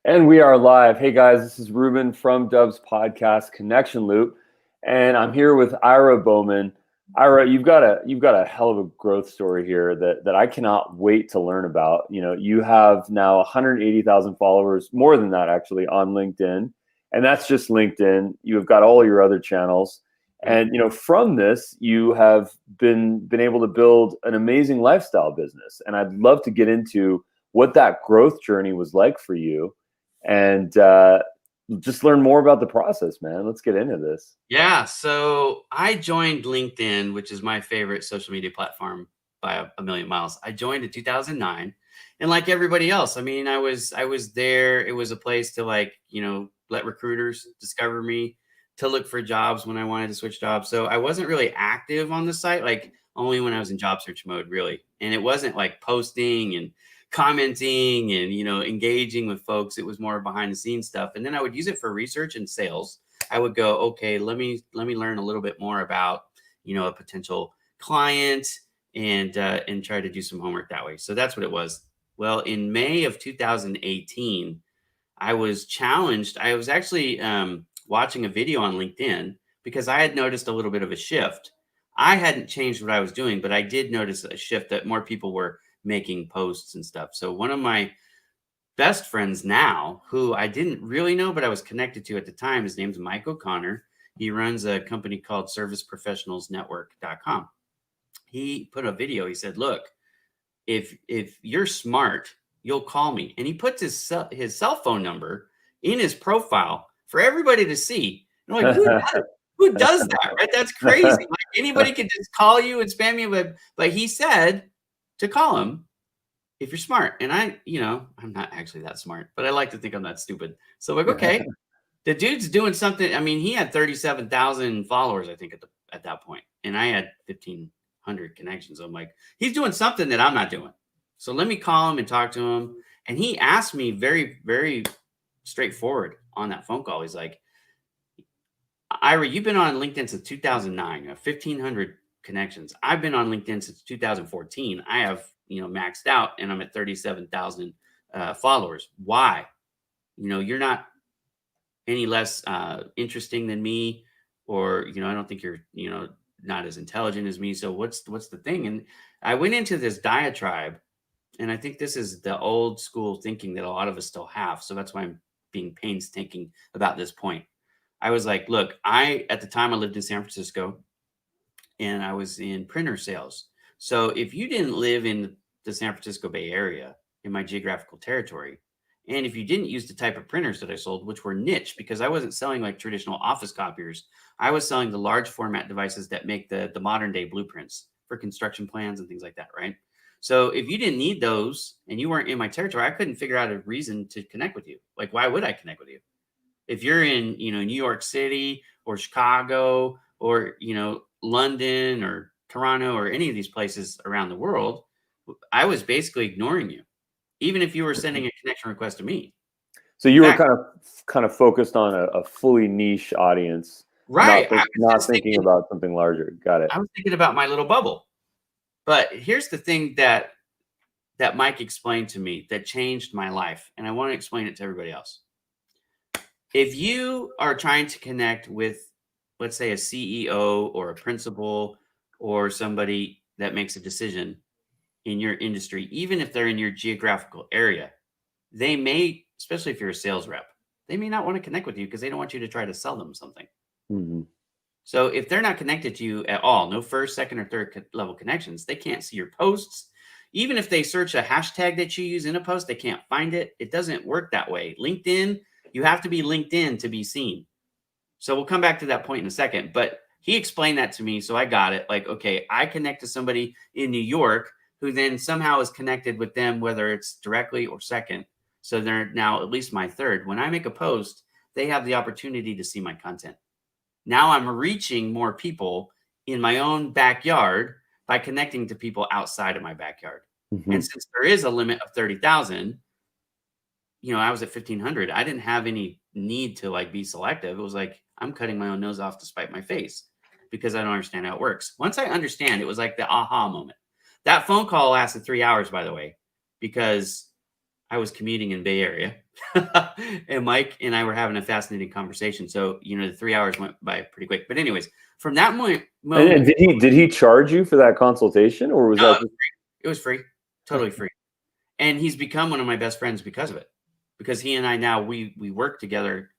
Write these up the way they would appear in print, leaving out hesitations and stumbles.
And we are live. Hey guys, this is Ruben from Dub's podcast Connection Loop, and I'm here with Ira Bowman. Ira, you've got a hell of a growth story here that I cannot wait to learn about. You have now 180,000 followers, more than that actually, on LinkedIn, and that's just LinkedIn. You have got all your other channels, and from this you have been able to build an amazing lifestyle business. And I'd love to get into what that growth journey was like for you and just learn more about the process, man. Let's get into this. Yeah, so I joined LinkedIn, which is my favorite social media platform by a million miles. I joined in 2009, and like everybody else, I mean, I was there. It was a place to let recruiters discover me, to look for jobs when I wanted to switch jobs. So I wasn't really active on the site, like only when I was in job search mode, really. And it wasn't like posting and commenting and engaging with folks. It was more behind the scenes stuff. And then I would use it for research and sales. I would go, okay, let me learn a little bit more about, a potential client and try to do some homework that way. So that's what it was. Well, in May of 2018, I was challenged. I was actually watching a video on LinkedIn because I had noticed a little bit of a shift. I hadn't changed what I was doing, but I did notice a shift that more people were making posts and stuff. So one of my best friends now, who I didn't really know, but I was connected to at the time, his name's Mike O'Connor. He runs a company called serviceprofessionalsnetwork.com. He put a video. He said, look, if you're smart, you'll call me. And he puts his cell phone number in his profile for everybody to see. And I'm like, who does that, right? That's crazy. Like anybody can just call you and spam you, but he said to call him if you're smart. And I'm not actually that smart, but I like to think I'm not stupid. So I'm like, okay, the dude's doing something. I mean, he had 37,000 followers, I think, at that point, and I had 1,500 connections. So I'm like, he's doing something that I'm not doing. So let me call him and talk to him. And he asked me very, very straightforward on that phone call. He's like, Ira, you've been on LinkedIn since 2009. You have 1,500 connections. I've been on LinkedIn since 2014. I have, maxed out and I'm at 37,000 followers. Why? You're not any less interesting than me, or, I don't think you're, not as intelligent as me. So what's the thing? And I went into this diatribe, and I think this is the old school thinking that a lot of us still have. So that's why I'm being painstaking about this point. I was like, look, at the time I lived in San Francisco and I was in printer sales. So if you didn't live in the San Francisco Bay Area, in my geographical territory, and if you didn't use the type of printers that I sold, which were niche, because I wasn't selling like traditional office copiers, I was selling the large format devices that make the modern day blueprints for construction plans and things like that, right? So if you didn't need those and you weren't in my territory, I couldn't figure out a reason to connect with you. Like, why would I connect with you? If you're in, New York City or Chicago or, London or Toronto or any of these places around the world, I was basically ignoring you, even if you were sending a connection request to me. So you were kind of focused on a fully niche audience, right? Not thinking about something larger. Got it. I was thinking about my little bubble. But here's the thing that Mike explained to me that changed my life, and I want to explain it to everybody else. If you are trying to connect with, let's say, a CEO or a principal or somebody that makes a decision in your industry, even if they're in your geographical area, they may, especially if you're a sales rep, they may not want to connect with you because they don't want you to try to sell them something. Mm-hmm. So if they're not connected to you at all, no first, second, or third level connections, they can't see your posts. Even if they search a hashtag that you use in a post, they can't find it. It doesn't work that way. LinkedIn, you have to be LinkedIn to be seen. So we'll come back to that point in a second. But he explained that to me, so I got it. Like, okay, I connect to somebody in New York who then somehow is connected with them, whether it's directly or second. So they're now at least my third. When I make a post, they have the opportunity to see my content. Now I'm reaching more people in my own backyard by connecting to people outside of my backyard. Mm-hmm. And since there is a limit of 30,000, I was at 1,500. I didn't have any need to like be selective. It was like, I'm cutting my own nose off to spite my face because I don't understand how it works. Once I understand, it was like the aha moment. That phone call lasted 3 hours, by the way, because I was commuting in Bay Area, and Mike and I were having a fascinating conversation. So, the 3 hours went by pretty quick. But anyways, from that moment, And did he charge you for that consultation, or was no, that? it was free, totally free. And he's become one of my best friends because of it. Because he and I now we work together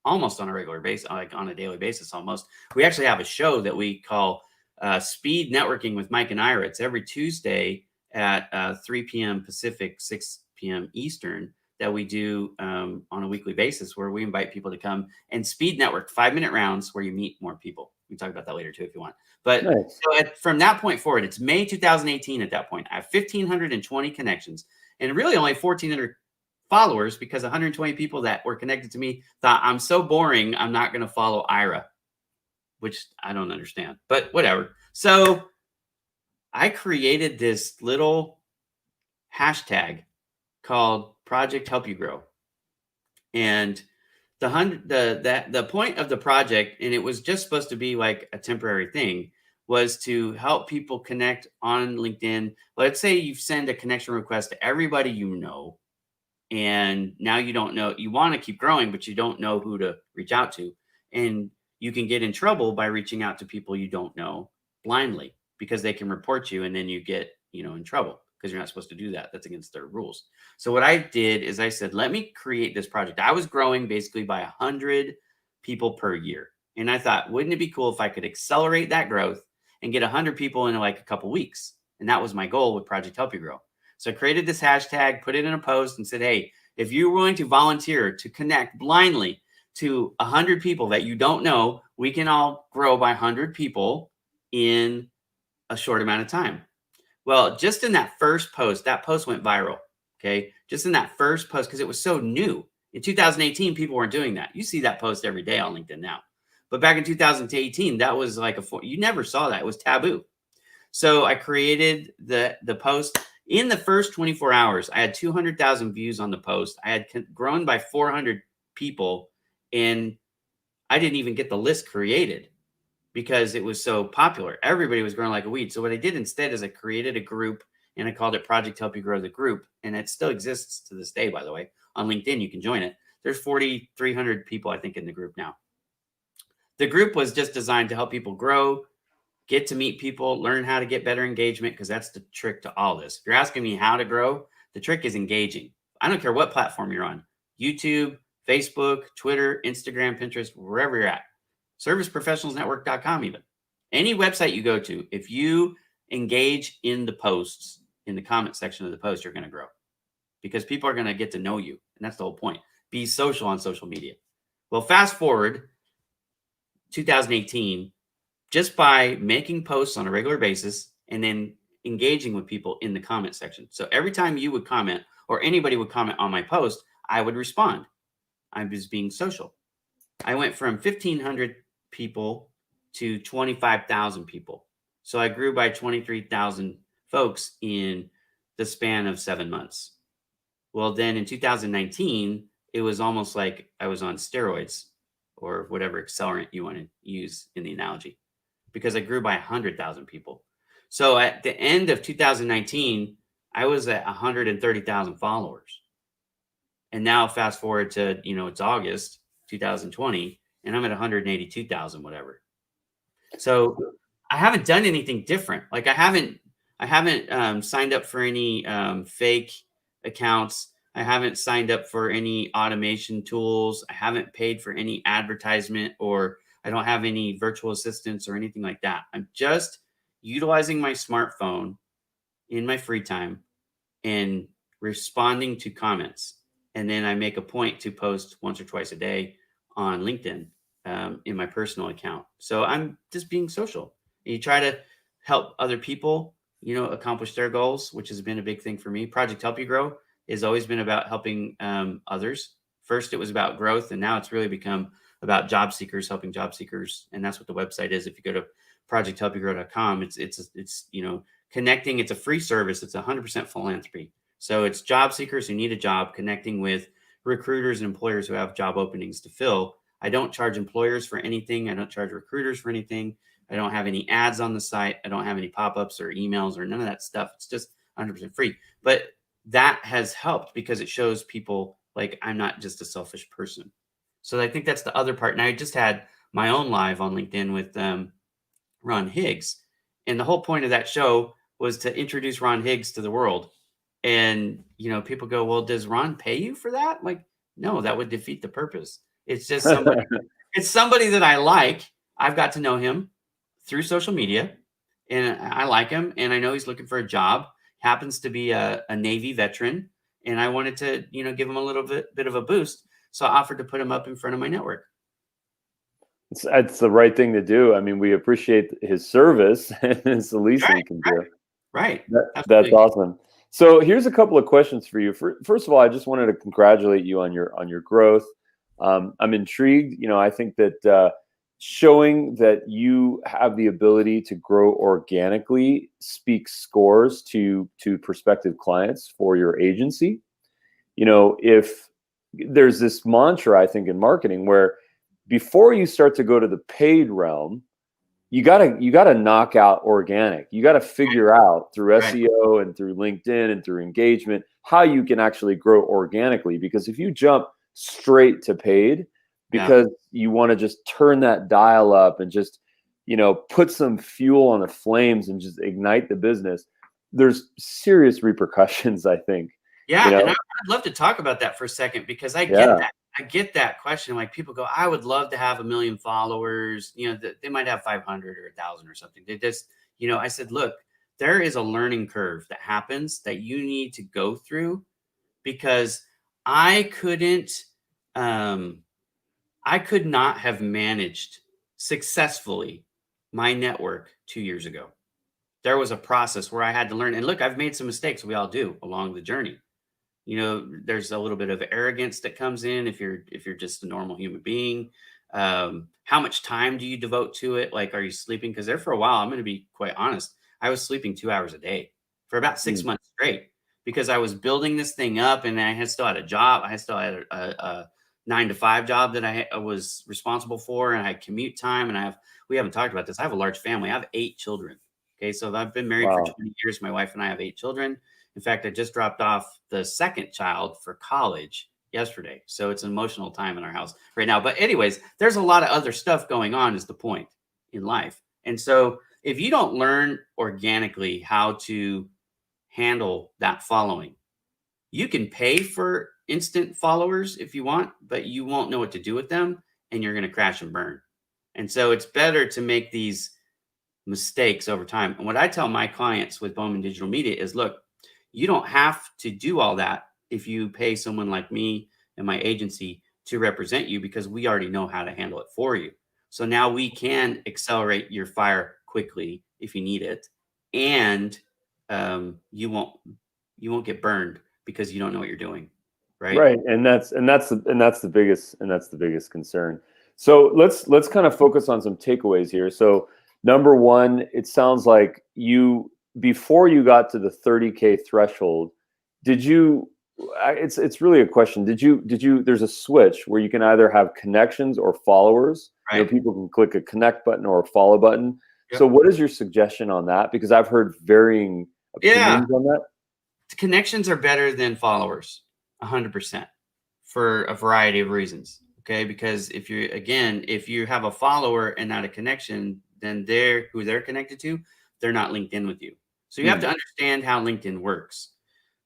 almost on a regular basis, like on a daily basis almost. We actually have a show that we call Speed Networking with Mike and Ira. It's every Tuesday at 3 p.m. Pacific, 6 p.m. Eastern that we do on a weekly basis, where we invite people to come and speed network 5-minute rounds where you meet more people. We can talk about that later too if you want. But Nice. so from that point forward, it's May 2018 at that point. I have 1,520 connections and really only 1,400 followers, because 120 people that were connected to me thought I'm so boring, I'm not going to follow Ira, which I don't understand, but whatever. So I created this little hashtag called Project Help You Grow. And the point of the project, and it was just supposed to be like a temporary thing, was to help people connect on LinkedIn. Let's say you send a connection request to everybody you know, and now you don't know, you want to keep growing, but you don't know who to reach out to. And you can get in trouble by reaching out to people you don't know blindly, because they can report you, and then you get, in trouble, because you're not supposed to do that. That's against their rules. So what I did is I said, let me create this project. I was growing basically by 100 people per year. And I thought, wouldn't it be cool if I could accelerate that growth and get 100 people in like a couple weeks? And that was my goal with Project Help You Grow. So I created this hashtag, put it in a post, and said, hey, if you're willing to volunteer to connect blindly to 100 people that you don't know, we can all grow by 100 people in a short amount of time. Well, just in that first post, that post went viral. Okay. Just in that first post, because it was so new. In 2018, people weren't doing that. You see that post every day on LinkedIn now. But back in 2018, that was like you never saw that. It was taboo. So I created the post. In the first 24 hours, I had 200,000 views on the post. I had grown by 400 people, and I didn't even get the list created because it was so popular. Everybody was growing like a weed. So what I did instead is I created a group, and I called it Project Help You Grow the Group. And it still exists to this day, by the way. On LinkedIn, you can join it. There's 4,300 people, I think, in the group now. The group was just designed to help people grow, get to meet people, learn how to get better engagement, because that's the trick to all this. If you're asking me how to grow, the trick is engaging. I don't care what platform you're on, YouTube, Facebook, Twitter, Instagram, Pinterest, wherever you're at, serviceprofessionalsnetwork.com even. Any website you go to, if you engage in the posts, in the comment section of the post, you're going to grow, because people are going to get to know you. And that's the whole point. Be social on social media. Well, fast forward 2018, just by making posts on a regular basis and then engaging with people in the comment section. So every time you would comment or anybody would comment on my post, I would respond. I was being social. I went from 1,500 people to 25,000 people. So I grew by 23,000 folks in the span of 7 months. Well, then in 2019, it was almost like I was on steroids, or whatever accelerant you want to use in the analogy, because I grew by 100,000 people. So at the end of 2019, I was at 130,000 followers. And now fast forward to, it's August 2020, and I'm at 182,000, whatever. So I haven't done anything different. Like I haven't signed up for any fake accounts. I haven't signed up for any automation tools. I haven't paid for any advertisement, or I don't have any virtual assistants or anything like that. I'm just utilizing my smartphone in my free time and responding to comments. And then I make a point to post once or twice a day on LinkedIn in my personal account. So I'm just being social. And you try to help other people, accomplish their goals, which has been a big thing for me. Project Help You Grow has always been about helping others. First, it was about growth, and now it's really become about job seekers, helping job seekers. And that's what the website is. If you go to projecthelpyougrow.com, it's connecting. It's a free service. It's 100% philanthropy. So it's job seekers who need a job connecting with recruiters and employers who have job openings to fill. I don't charge employers for anything. I don't charge recruiters for anything. I don't have any ads on the site. I don't have any pop-ups or emails or none of that stuff. It's just 100% free. But that has helped because it shows people like I'm not just a selfish person. So I think that's the other part. And I just had my own live on LinkedIn with Ron Higgs. And the whole point of that show was to introduce Ron Higgs to the world. And, people go, well, does Ron pay you for that? Like, no, that would defeat the purpose. It's just it's somebody that I like. I've got to know him through social media and I like him. And I know he's looking for a job, happens to be a Navy veteran. And I wanted to, give him a little bit of a boost. So I offered to put him up in front of my network. It's the right thing to do. I mean, we appreciate his service, and it's the least we can do. Right. That's awesome. So here's a couple of questions for you. First of all, I just wanted to congratulate you on your growth. I'm intrigued. I think that showing that you have the ability to grow organically speaks scores to prospective clients for your agency. If there's this mantra, I think, in marketing where before you start to go to the paid realm, you gotta knock out organic. You gotta figure out through SEO and through LinkedIn and through engagement how you can actually grow organically. Because if you jump straight to paid because you want to just turn that dial up and just put some fuel on the flames and just ignite the business, there's serious repercussions, I think. Yeah, and I'd love to talk about that for a second because I get that. I get that question. Like people go, I would love to have 1 million followers. They might have 500 or 1,000 or something. They just, I said, look, there is a learning curve that happens that you need to go through because I could not have managed successfully my network 2 years ago. There was a process where I had to learn. And look, I've made some mistakes. We all do along the journey. There's a little bit of arrogance that comes in if you're just a normal human being. How much time do you devote to it? Like, are you sleeping? Because there for a while, I'm going to be quite honest, I was sleeping 2 hours a day for about 6 months straight because I was building this thing up and I still had a job. I still had a 9-to-5 job that I was responsible for, and I had commute time. And we haven't talked about this. I have a large family. I have 8 children. Okay, so I've been married for 20 years. My wife and I have 8 children. In fact, I just dropped off the second child for college yesterday. So it's an emotional time in our house right now. But anyways, there's a lot of other stuff going on is the point in life. And so if you don't learn organically how to handle that following, you can pay for instant followers if you want, but you won't know what to do with them and you're going to crash and burn. And so it's better to make these mistakes over time. And what I tell my clients with Bowman Digital Media is, look, you don't have to do all that if you pay someone like me and my agency to represent you because we already know how to handle it for you. So now we can accelerate your fire quickly if you need it. And you won't get burned because you don't know what you're doing. Right. And that's the biggest concern. So let's kind of focus on some takeaways here. So number one, it sounds like before you got to the 30K threshold, it's really a question. There's a switch where you can either have connections or followers. Right. People can click a connect button or a follow button. Yep. So what is your suggestion on that? Because I've heard varying opinions on that. Connections are better than followers, 100%, for a variety of reasons. Okay. Because if you have a follower and not a connection, then who they're connected to, they're not linked in with you. So you have to understand how LinkedIn works.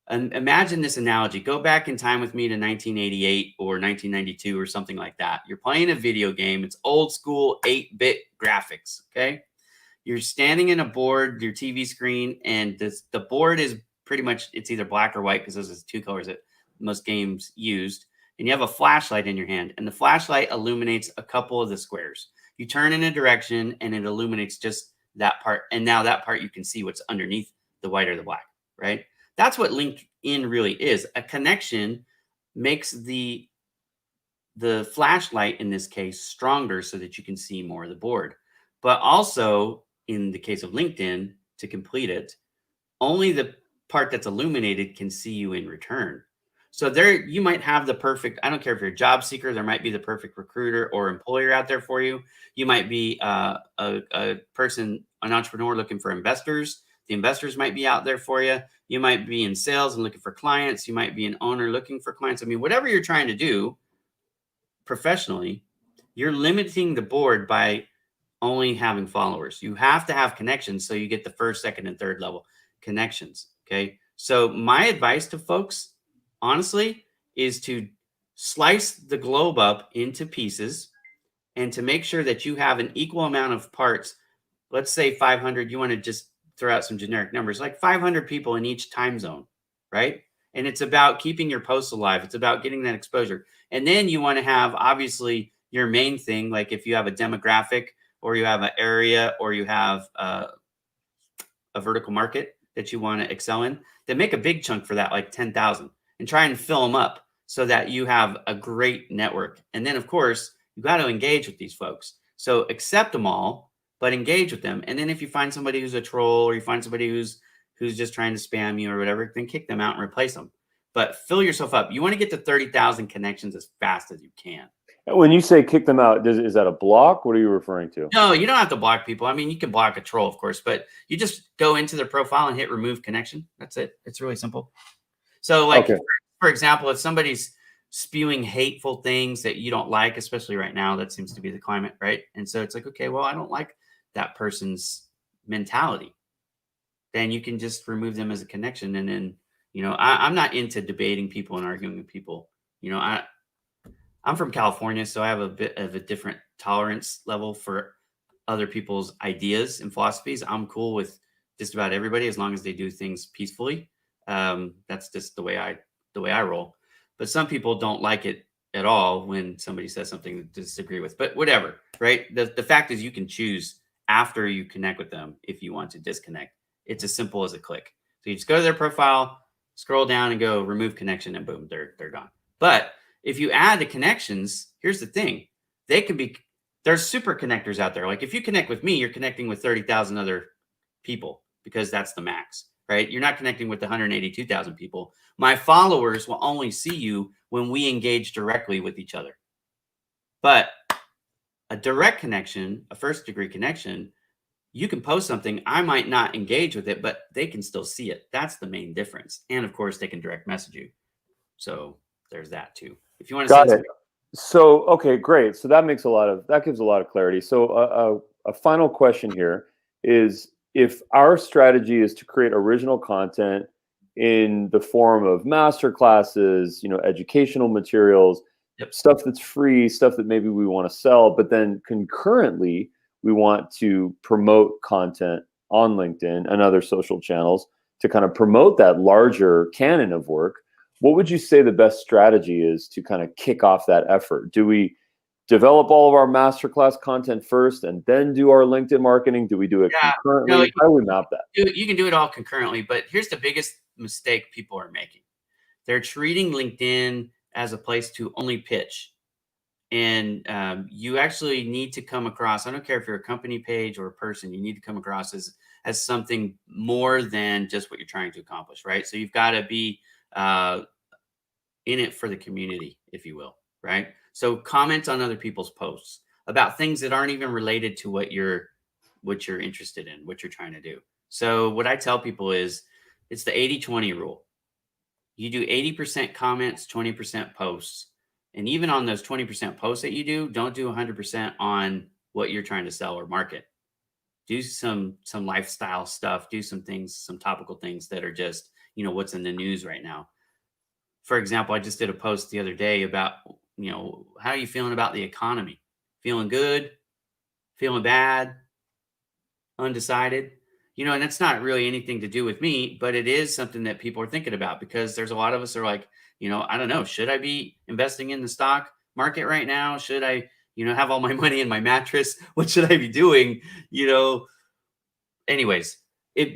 And imagine this analogy. Go back in time with me to 1988 or 1992 or something like that. You're playing a video game. It's old school 8-bit graphics. Okay. You're standing in a board, your TV screen, and the board is pretty much, it's either black or white because those are the 2 colors that most games used. And you have a flashlight in your hand, and the flashlight illuminates a couple of the squares. You turn in a direction and it illuminates just that part. And now that part, you can see what's underneath the white or the black, right? That's what LinkedIn really is. A connection makes the flashlight, in this case, stronger so that you can see more of the board. But also, in the case of LinkedIn, to complete it, only the part that's illuminated can see you in return. So there, you might have the perfect, I don't care if you're a job seeker, there might be the perfect recruiter or employer out there for you. You might be a person, an entrepreneur looking for investors. The investors might be out there for you. You might be in sales and looking for clients. You might be an owner looking for clients. I mean, whatever you're trying to do professionally, you're limiting the board by only having followers. You have to have connections so you get the first, second, and third level connections. Okay. So my advice to folks, honestly, is to slice the globe up into pieces and to make sure that you have an equal amount of parts. Let's say 500, you want to just throw out some generic numbers, like 500 people in each time zone, right? And it's about keeping your posts alive. It's about getting that exposure. And then you want to have, obviously, your main thing, like if you have a demographic or you have an area or you have a vertical market that you want to excel in, then make a big chunk for that, like 10,000, and try and fill them up so that you have a great network. And then, of course, you got to engage with these folks. So accept them all, but engage with them. And then if you find somebody who's a troll or you find somebody who's just trying to spam you or whatever, then kick them out and replace them. But fill yourself up. You want to get to 30,000 connections as fast as you can. When you say kick them out, is that a block? What are you referring to? No, you don't have to block people. I mean, you can block a troll, of course, but you just go into their profile and hit remove connection. That's it. It's really simple. So like, okay. for example, if somebody's spewing hateful things that you don't like, especially right now, that seems to be the climate, right? And so it's like, okay, well, I don't like that person's mentality. Then you can just remove them as a connection. And then, I'm not into debating people and arguing with people. I'm from California, so I have a bit of a different tolerance level for other people's ideas and philosophies. I'm cool with just about everybody as long as they do things peacefully. That's just the way I roll. But some people don't like it at all when somebody says something to disagree with. But whatever, right? The fact is you can choose after you connect with them if you want to disconnect. It's as simple as a click. So you just go to their profile, scroll down and go remove connection, and boom, they're gone. But if you add the connections, here's the thing. There's super connectors out there. Like if you connect with me, you're connecting with 30,000 other people because that's the max, right? You're not connecting with the 182,000 people. My followers will only see you when we engage directly with each other. But a direct connection, a first degree connection, you can post something. I might not engage with it, but they can still see it. That's the main difference. And of course, they can direct message you. So there's that too. If you want to Got it. So, okay, great. So that gives a lot of clarity. So a final question here is, if our strategy is to create original content in the form of master classes, educational materials, Yep. stuff that's free, stuff that maybe we want to sell, but then concurrently we want to promote content on LinkedIn and other social channels to kind of promote that larger canon of work, what would you say the best strategy is to kind of kick off that effort? Do we develop all of our masterclass content first and then do our LinkedIn marketing? Do we do it concurrently? No, how do we map that? You can do it all concurrently, but here's the biggest mistake people are making. They're treating LinkedIn as a place to only pitch. And you actually need to come across, I don't care if you're a company page or a person, you need to come across as something more than just what you're trying to accomplish, right? So you've got to be in it for the community, if you will, right? So comment on other people's posts about things that aren't even related to what you're interested in, what you're trying to do. So what I tell people is it's the 80-20 rule. You do 80% comments, 20% posts. And even on those 20% posts that you do, don't do 100% on what you're trying to sell or market. Do some lifestyle stuff, do some things, some topical things that are just, what's in the news right now. For example, I just did a post the other day about, how are you feeling about the economy? Feeling good? Feeling bad? Undecided? And that's not really anything to do with me, but it is something that people are thinking about because there's a lot of us are like, I don't know, should I be investing in the stock market right now? Should I, have all my money in my mattress? What should I be doing? Anyways,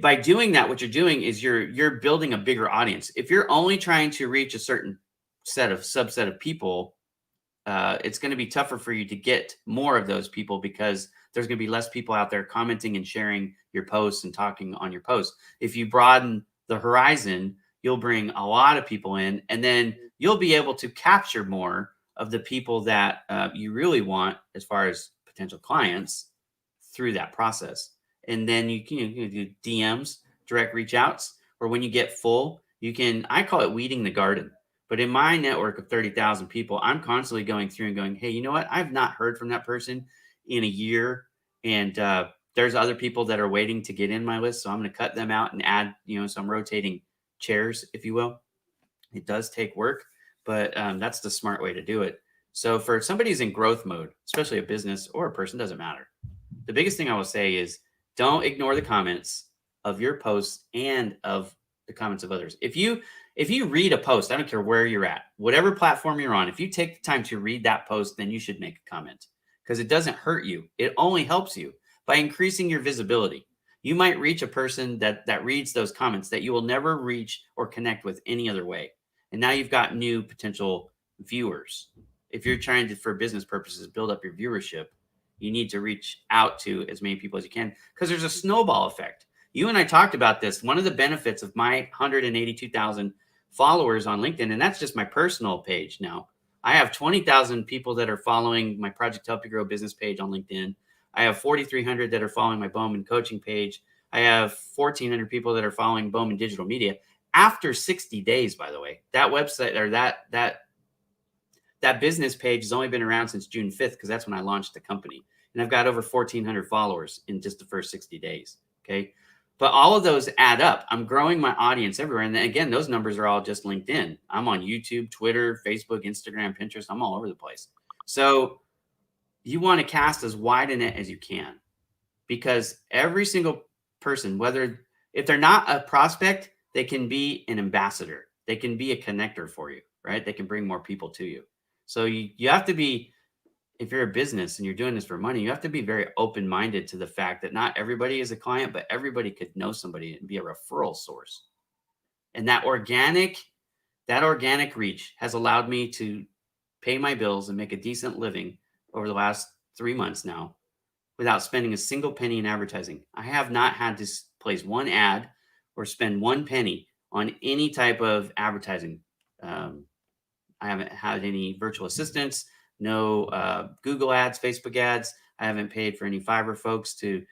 by doing that, what you're doing is you're building a bigger audience. If you're only trying to reach a certain subset of people, it's going to be tougher for you to get more of those people because there's going to be less people out there commenting and sharing your posts and talking on your posts. If you broaden the horizon, you'll bring a lot of people in, and then you'll be able to capture more of the people that you really want as far as potential clients through that process. And then you can do DMs, direct reach outs, where when you get full, you can, I call it weeding the garden. But in my network of 30,000 people, I'm constantly going through and going, hey, you know what? I've not heard from that person in a year. And there's other people that are waiting to get in my list. So I'm going to cut them out and add, some rotating chairs, if you will. It does take work, but that's the smart way to do it. So for somebody who's in growth mode, especially a business or a person, doesn't matter. The biggest thing I will say is don't ignore the comments of your posts and of the comments of others. If you read a post, I don't care where you're at, whatever platform you're on, if you take the time to read that post, then you should make a comment because it doesn't hurt you. It only helps you by increasing your visibility. You might reach a person that reads those comments that you will never reach or connect with any other way. And now you've got new potential viewers. If you're trying to, for business purposes, build up your viewership, you need to reach out to as many people as you can because there's a snowball effect. You and I talked about this. One of the benefits of my 182,000 followers on LinkedIn, and that's just my personal page now. I have 20,000 people that are following my Project Help You Grow business page on LinkedIn. I have 4,300 that are following my Bowman coaching page. I have 1,400 people that are following Bowman digital media. After 60 days, by the way, that website or that business page has only been around since June 5th because that's when I launched the company. And I've got over 1,400 followers in just the first 60 days. Okay. But all of those add up. I'm growing my audience everywhere. And then again, those numbers are all just LinkedIn. I'm on YouTube, Twitter, Facebook, Instagram, Pinterest. I'm all over the place. So you want to cast as wide a net as you can because every single person, if they're not a prospect, they can be an ambassador. They can be a connector for you, right? They can bring more people to you. So you have to be, if you're a business and you're doing this for money, you have to be very open-minded to the fact that not everybody is a client, but everybody could know somebody and be a referral source. And that organic reach has allowed me to pay my bills and make a decent living over the last 3 months now without spending a single penny in advertising. I have not had to place one ad or spend one penny on any type of advertising. I haven't had any virtual assistants, no Google ads, Facebook ads. I haven't paid for any Fiverr folks to,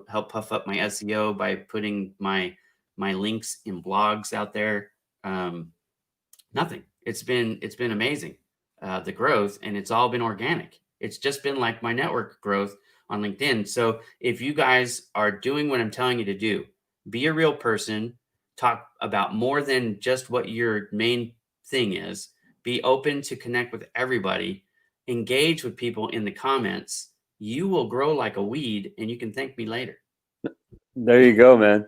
help puff up my SEO by putting my links in blogs out there. Nothing. It's been amazing, the growth, and it's all been organic. It's just been like my network growth on LinkedIn. So if you guys are doing what I'm telling you to do, be a real person, talk about more than just what your main thing is, be open to connect with everybody, engage with people in the comments, you will grow like a weed and you can thank me later. There you go, man.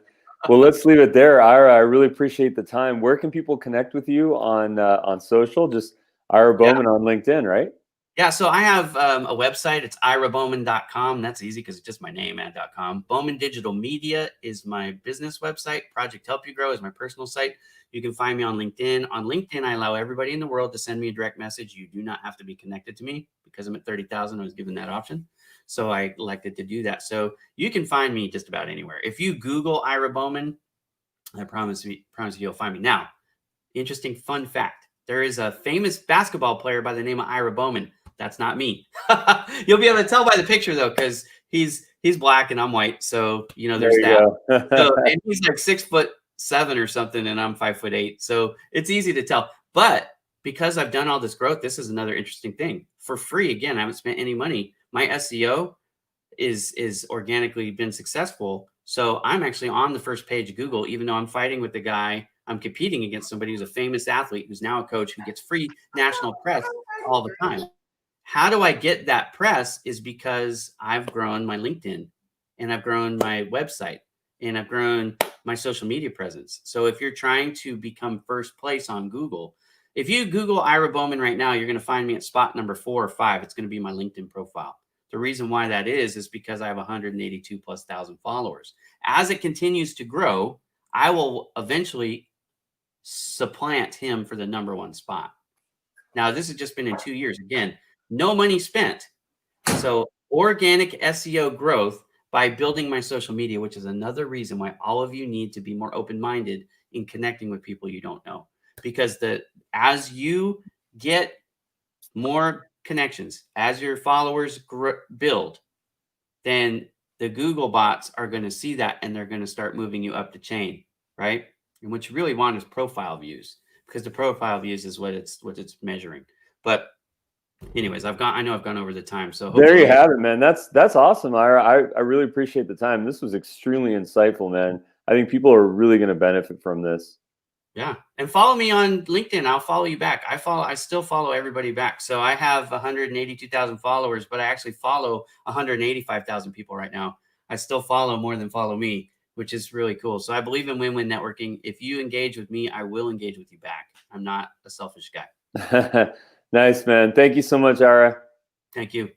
Well, let's leave it there. Ira, I really appreciate the time. Where can people connect with you on social? Just Ira Bowman on LinkedIn, right? Yeah, so I have a website. It's irabowman.com. That's easy because it's just my name, .com. Bowman Digital Media is my business website. Project Help You Grow is my personal site. You can find me on LinkedIn. On LinkedIn, I allow everybody in the world to send me a direct message. You do not have to be connected to me because I'm at 30,000. I was given that option. So I elected to do that. So you can find me just about anywhere. If you Google Ira Bowman, I promise you you'll find me. Now, interesting fun fact. There is a famous basketball player by the name of Ira Bowman. That's not me. You'll be able to tell by the picture though, because he's black and I'm white. So, there's that. So, and he's like 6'7" or something, and I'm 5'8". So it's easy to tell. But because I've done all this growth, this is another interesting thing. For free, again, I haven't spent any money. My SEO is organically been successful. So I'm actually on the first page of Google, even though I'm fighting with the guy. I'm competing against somebody who's a famous athlete who's now a coach who gets free national press all the time. How do I get that press is because I've grown my LinkedIn and I've grown my website and I've grown my social media presence. So if you're trying to become first place on Google, if you Google Ira Bowman right now, you're going to find me at spot number 4 or 5. It's going to be my LinkedIn profile. The reason why that is because I have 182,000+ followers. As it continues to grow, I will eventually supplant him for the number 1 spot. Now, this has just been in 2 years. Again, no money spent. So organic SEO growth by building my social media, which is another reason why all of you need to be more open-minded in connecting with people you don't know. Because as you get more connections, as your followers build, then the Google bots are going to see that and they're going to start moving you up the chain, right? And what you really want is profile views, because the profile views is what it's measuring. But anyways, I know I've gone over the time. So there you have it, man. That's awesome, Ira. I really appreciate the time. This was extremely insightful, man. I think people are really going to benefit from this. Yeah. And follow me on LinkedIn. I'll follow you back. I still follow everybody back. So I have 182,000 followers, but I actually follow 185,000 people right now. I still follow more than follow me, which is really cool. So I believe in win-win networking. If you engage with me, I will engage with you back. I'm not a selfish guy. Nice, man. Thank you so much, Ira. Thank you.